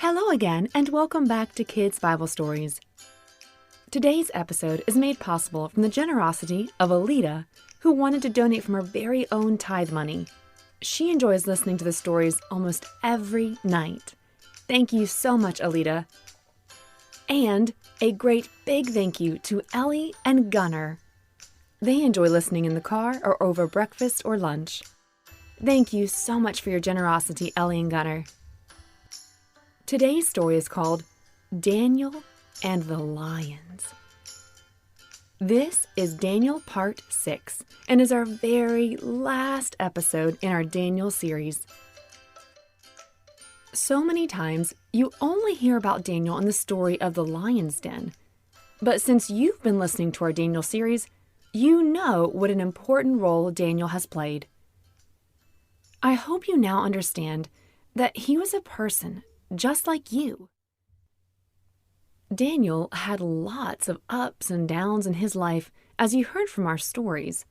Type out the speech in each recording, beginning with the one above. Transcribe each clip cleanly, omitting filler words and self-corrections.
Hello again, and welcome back to Kids Bible Stories. Today's episode is made possible from the generosity of Alita, who wanted to donate from her very own tithe money. She enjoys listening to the stories almost every night. Thank you so much, Alita. And a great big thank you to Ellie and Gunnar. They enjoy listening in the car or over breakfast or lunch. Thank you so much for your generosity, Ellie and Gunnar. Today's story is called Daniel and the Lions. This is Daniel Part 6 and is our very last episode in our Daniel series. So many times, you only hear about Daniel in the story of the lion's den. But since you've been listening to our Daniel series, you know what an important role Daniel has played. I hope you now understand that he was a person just like you. Daniel had lots of ups and downs in his life, as you heard from our stories.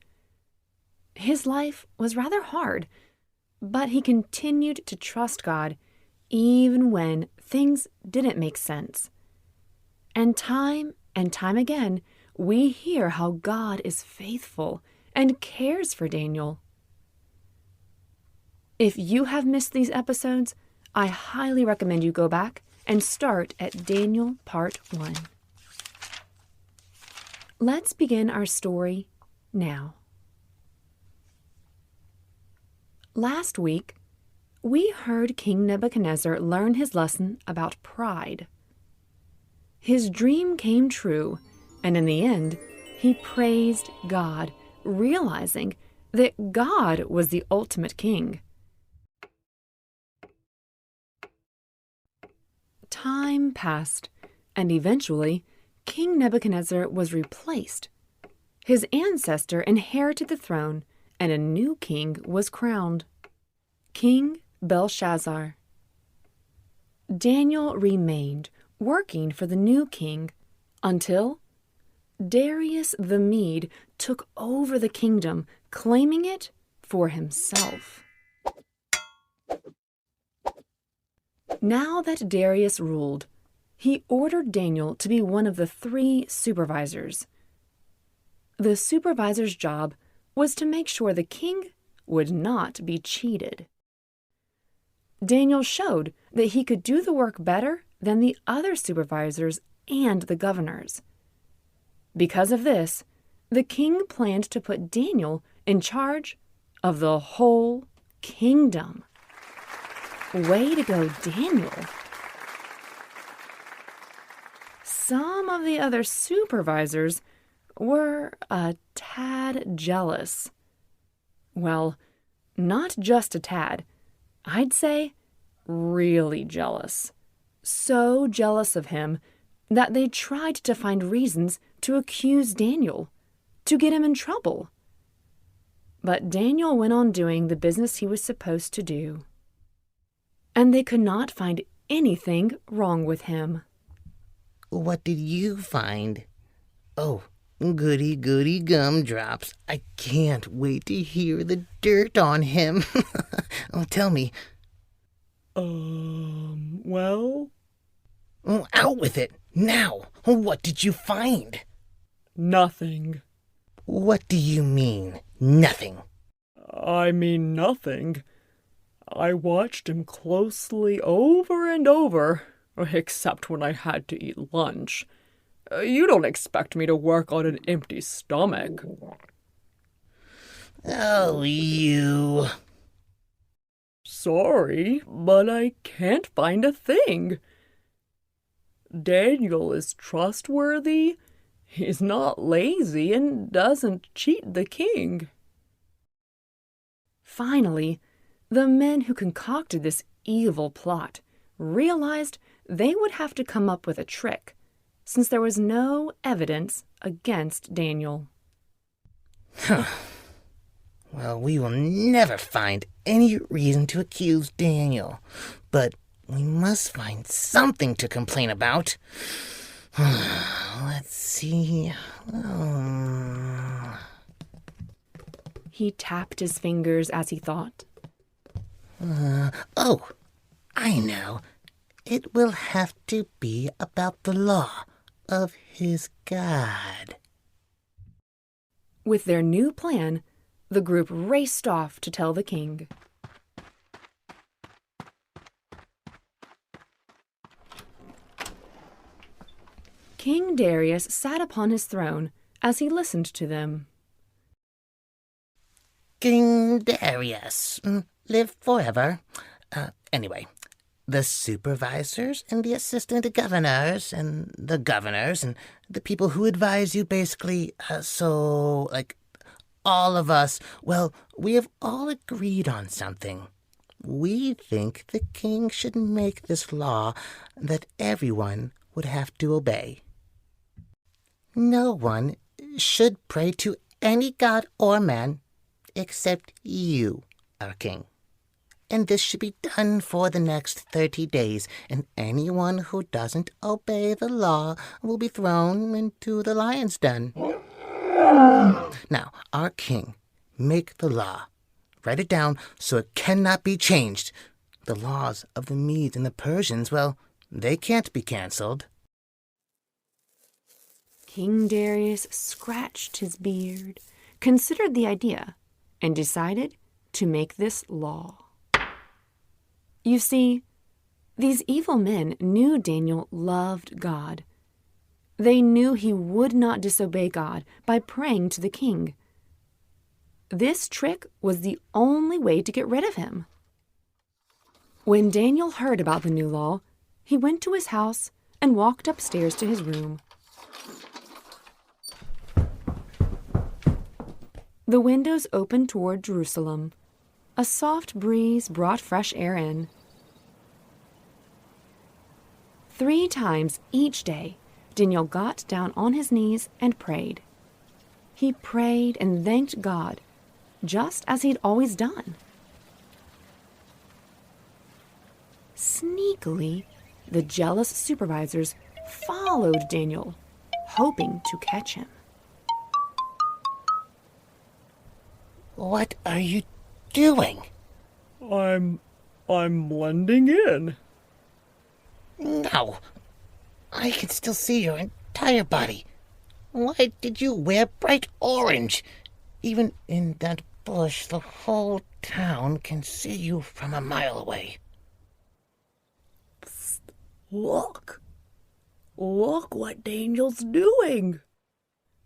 His life was rather hard, but he continued to trust God even when things didn't make sense. And time again, we hear how God is faithful and cares for Daniel. If you have missed these episodes, I highly recommend you go back and start at Daniel Part 1. Let's begin our story now. Last week, we heard King Nebuchadnezzar learn his lesson about pride. His dream came true, and in the end, he praised God, realizing that God was the ultimate king. Time passed, and eventually, King Nebuchadnezzar was replaced. His ancestor inherited the throne, and a new king was crowned. King Belshazzar. Daniel remained, working for the new king, until Darius the Mede took over the kingdom, claiming it for himself. Now that Darius ruled, he ordered Daniel to be one of the 3 supervisors. The supervisor's job was to make sure the king would not be cheated. Daniel showed that he could do the work better than the other supervisors and the governors. Because of this, the king planned to put Daniel in charge of the whole kingdom. Way to go, Daniel. Some of the other supervisors were a tad jealous. Well, not just a tad. I'd say really jealous. So jealous of him that they tried to find reasons to accuse Daniel, to get him in trouble. But Daniel went on doing the business he was supposed to do. And they could not find anything wrong with him. What did you find? Oh, goody gumdrops. I can't wait to hear the dirt on him. Oh, tell me. Well? Oh, out with it, now. What did you find? Nothing. What do you mean, nothing? I mean nothing. I watched him closely over and over, except when I had to eat lunch. You don't expect me to work on an empty stomach. Oh, you. Sorry, but I can't find a thing. Daniel is trustworthy, he's not lazy, and doesn't cheat the king. Finally, the men who concocted this evil plot realized they would have to come up with a trick, since there was no evidence against Daniel. Well, we will never find any reason to accuse Daniel, but we must find something to complain about. Let's see. He tapped his fingers as he thought. Oh, I know. it will have to be about the law of his God. With their new plan, the group raced off to tell the king. King Darius sat upon his throne as he listened to them. King Darius, live forever. Anyway, the supervisors and the assistant governors and the governors and the people who advise you basically, all of us, well, we have all agreed on something. We think the king should make this law that everyone would have to obey. No one should pray to any god or man except you, our king. And this should be done for the next 30 days, and anyone who doesn't obey the law will be thrown into the lion's den. Now, our king, make the law. Write it down so it cannot be changed. The laws of the Medes and the Persians, well, they can't be canceled. King Darius scratched his beard, considered the idea, and decided to make this law. You see, these evil men knew Daniel loved God. They knew he would not disobey God by praying to the king. This trick was the only way to get rid of him. When Daniel heard about the new law, he went to his house and walked upstairs to his room. The windows opened toward Jerusalem. A soft breeze brought fresh air in. 3 times each day, Daniel got down on his knees and prayed. He prayed and thanked God, just as he'd always done. Sneakily, the jealous supervisors followed Daniel, hoping to catch him. What are you doing? I'm blending in. No, I can still see your entire body. Why did you wear bright orange? Even in that bush, the whole town can see you from a mile away. Psst, look. Look what Daniel's doing.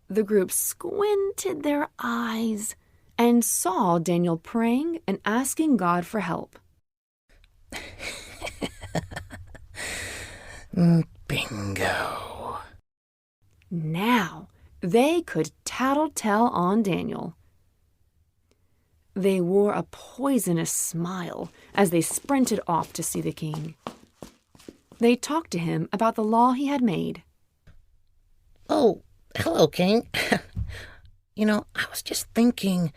The group squinted their eyes and saw Daniel praying and asking God for help. Bingo. Now they could tattletale on Daniel. They wore a poisonous smile as they sprinted off to see the king. They talked to him about the law he had made. Oh, hello, King. I was just thinking,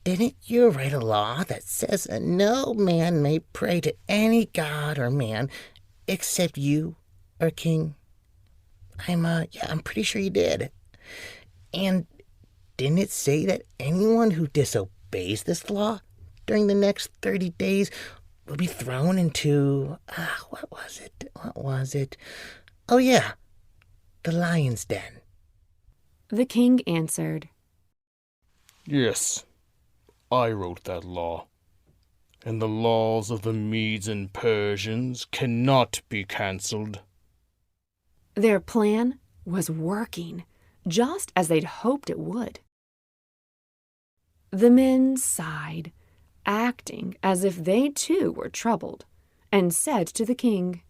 didn't you write a law that says no man may pray to any god or man except you, our king? I'm pretty sure you did. And didn't it say that anyone who disobeys this law during the next 30 days will be thrown into, what was it? Oh, yeah, the lion's den. The king answered, Yes, I wrote that law, and the laws of the Medes and Persians cannot be cancelled. Their plan was working, just as they'd hoped it would. The men sighed, acting as if they too were troubled, and said to the king,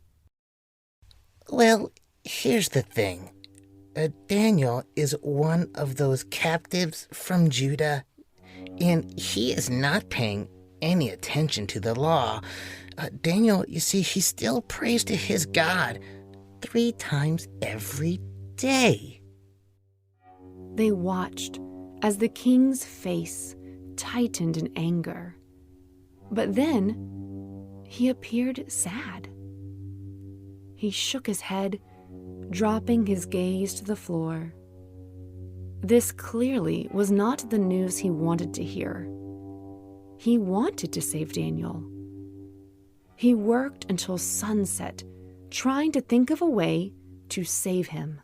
Well, here's the thing. Daniel is one of those captives from Judah, and he is not paying any attention to the law. Daniel, you see, he still prays to his God 3 times every day. They watched as the king's face tightened in anger. But then he appeared sad. He shook his head, dropping his gaze to the floor. This clearly was not the news he wanted to hear. He wanted to save Daniel. He worked until sunset trying to think of a way to save him.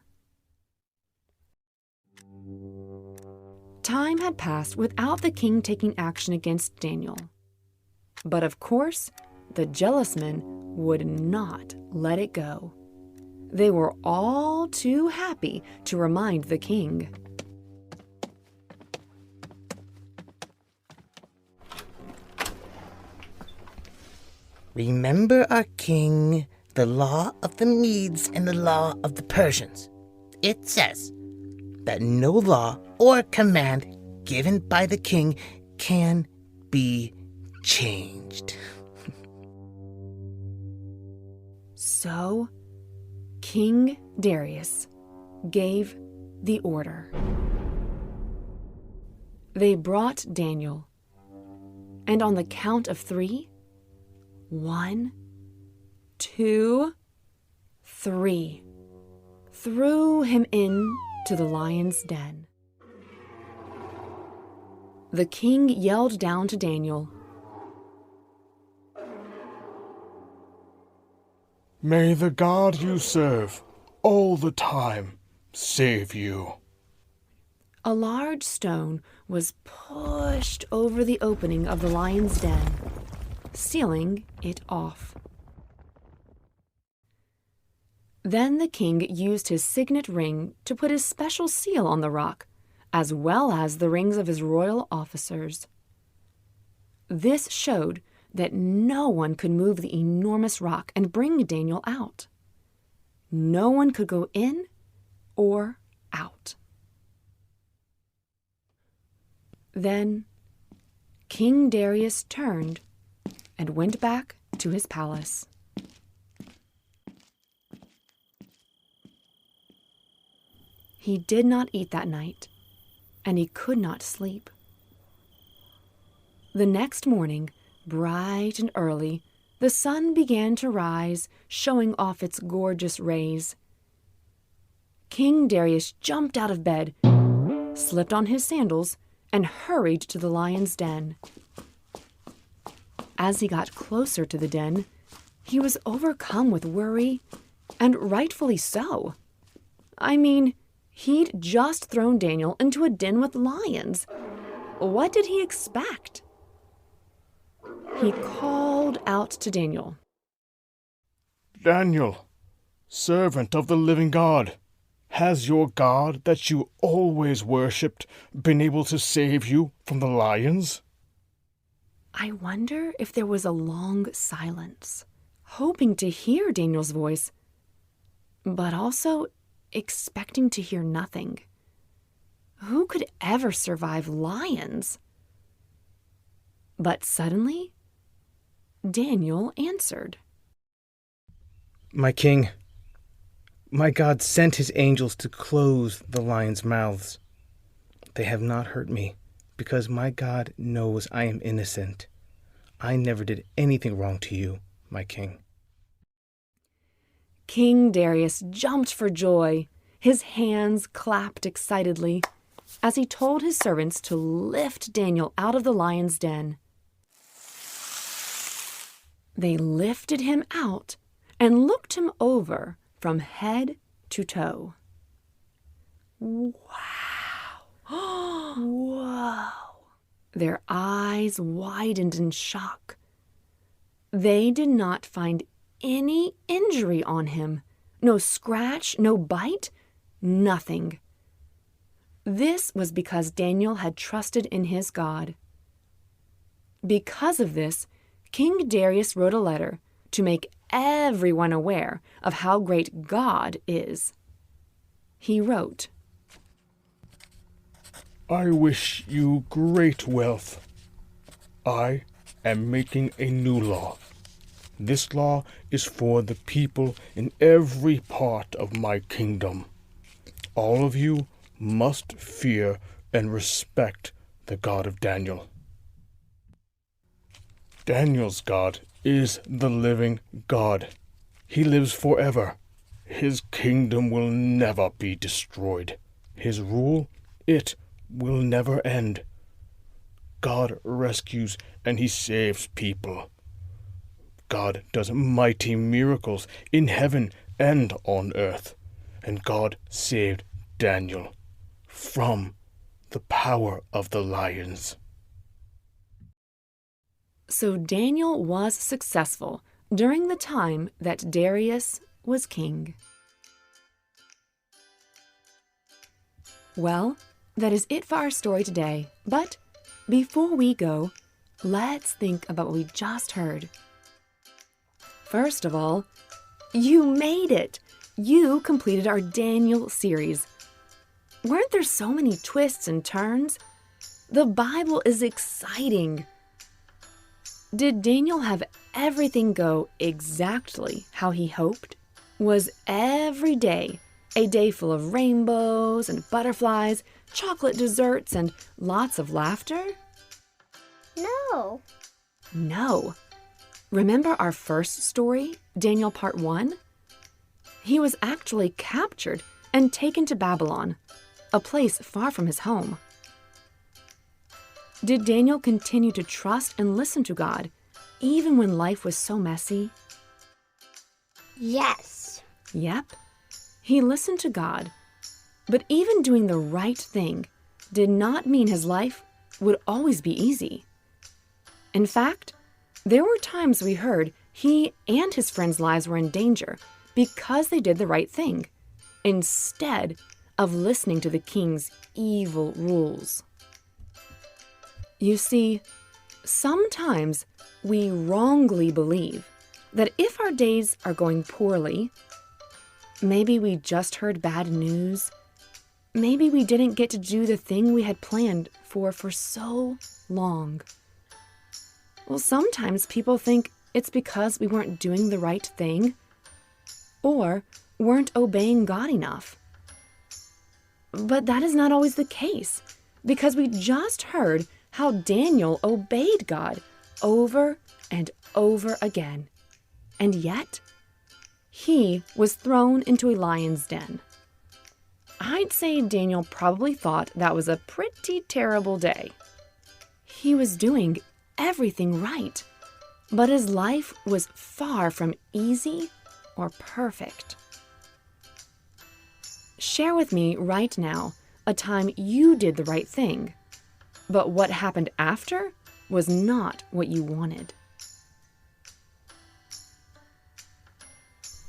Time had passed without the king taking action against Daniel. But of course, the jealous men would not let it go. They were all too happy to remind the king. Remember, our king, the law of the Medes and the law of the Persians. It says that no law or command given by the king can be changed. So, King Darius gave the order. They brought Daniel, and on the count of 3, 1, 2, 3, threw him into the lion's den. The king yelled down to Daniel, May the God you serve all the time save you. A large stone was pushed over the opening of the lion's den, sealing it off. Then the king used his signet ring to put his special seal on the rock, as well as the rings of his royal officers. This showed that no one could move the enormous rock and bring Daniel out. No one could go in or out. Then King Darius turned and went back to his palace. He did not eat that night, and he could not sleep. The next morning, bright and early, the sun began to rise, showing off its gorgeous rays. King Darius jumped out of bed, slipped on his sandals, and hurried to the lion's den. As he got closer to the den, he was overcome with worry, and rightfully so. I mean, he'd just thrown Daniel into a den with lions. What did he expect? He called out to Daniel. Daniel, servant of the living God, has your God that you always worshipped been able to save you from the lions? I wonder if there was a long silence, hoping to hear Daniel's voice, but also expecting to hear nothing. Who could ever survive lions? But suddenly, Daniel answered. My king, my God sent his angels to close the lions' mouths. They have not hurt me, because my God knows I am innocent. I never did anything wrong to you, my king. King Darius jumped for joy. His hands clapped excitedly as he told his servants to lift Daniel out of the lion's den. They lifted him out and looked him over from head to toe. Wow! Whoa! Their eyes widened in shock. They did not find any injury on him. No scratch, no bite, nothing. This was because Daniel had trusted in his God. Because of this, King Darius wrote a letter to make everyone aware of how great God is. He wrote, I wish you great wealth. I am making a new law. This law is for the people in every part of my kingdom. All of you must fear and respect the God of Daniel. Daniel's God is the living God. He lives forever. His kingdom will never be destroyed. His rule, it will never end. God rescues and he saves people. God does mighty miracles in heaven and on earth, and God saved Daniel from the power of the lions. So Daniel was successful during the time that Darius was king. Well, that is it for our story today. But before we go, let's think about what we just heard. First of all, you made it! You completed our Daniel series. Weren't there so many twists and turns? The Bible is exciting. Did Daniel have everything go exactly how he hoped? Was every day a day full of rainbows and butterflies, chocolate desserts, and lots of laughter? No. No. Remember our first story, Daniel Part 1? He was actually captured and taken to Babylon, a place far from his home. Did Daniel continue to trust and listen to God, even when life was so messy? Yes. Yep. He listened to God, but even doing the right thing did not mean his life would always be easy. In fact, there were times we heard he and his friends' lives were in danger because they did the right thing, instead of listening to the king's evil rules. You see, sometimes we wrongly believe that if our days are going poorly, maybe we just heard bad news, maybe we didn't get to do the thing we had planned for so long. Well, sometimes people think it's because we weren't doing the right thing or weren't obeying God enough. But that is not always the case, because we just heard how Daniel obeyed God over and over again. And yet, he was thrown into a lion's den. I'd say Daniel probably thought that was a pretty terrible day. He was doing everything right, but his life was far from easy or perfect. Share with me right now a time you did the right thing, but what happened after was not what you wanted.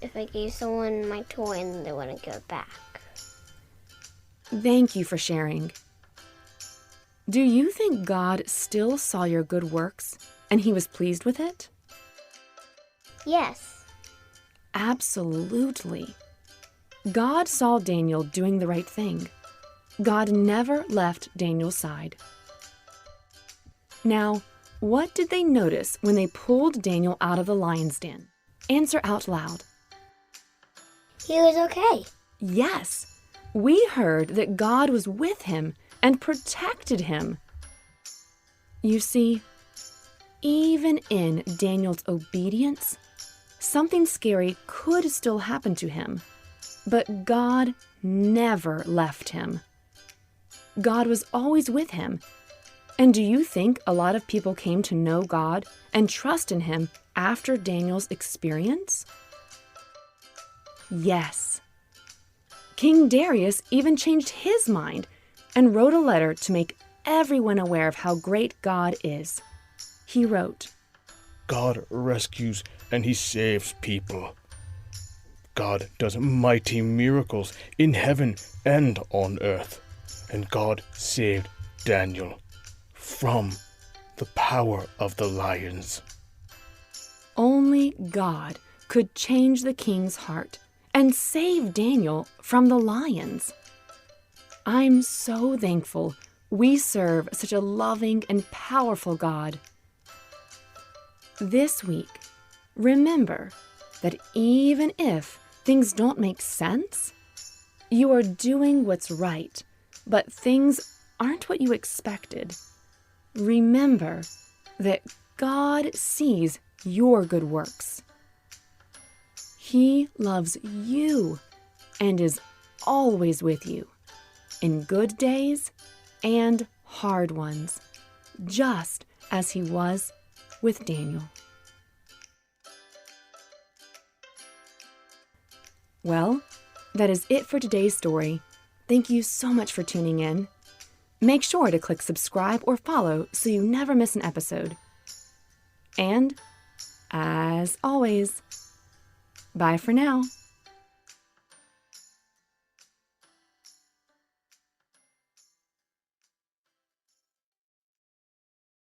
If I gave someone my toy and they wouldn't give it back. Thank you for sharing. Do you think God still saw your good works and he was pleased with it? Yes. Absolutely. God saw Daniel doing the right thing. God never left Daniel's side. Now, what did they notice when they pulled Daniel out of the lion's den? Answer out loud. He was okay. Yes, we heard that God was with him and protected him. You see, even in Daniel's obedience, something scary could still happen to him, but God never left him. God was always with him. And do you think a lot of people came to know God and trust in him after Daniel's experience? Yes. King Darius even changed his mind and wrote a letter to make everyone aware of how great God is. He wrote, God rescues and he saves people. God does mighty miracles in heaven and on earth, and God saved Daniel from the power of the lions. only God could change the king's heart and save Daniel from the lions. I'm so thankful we serve such a loving and powerful God. This week, remember that even if things don't make sense, you are doing what's right, but things aren't what you expected. Remember that God sees your good works. He loves you and is always with you in good days and hard ones, just as he was with Daniel. Well, that is it for today's story. Thank you so much for tuning in. Make sure to click subscribe or follow so you never miss an episode. And, as always, bye for now.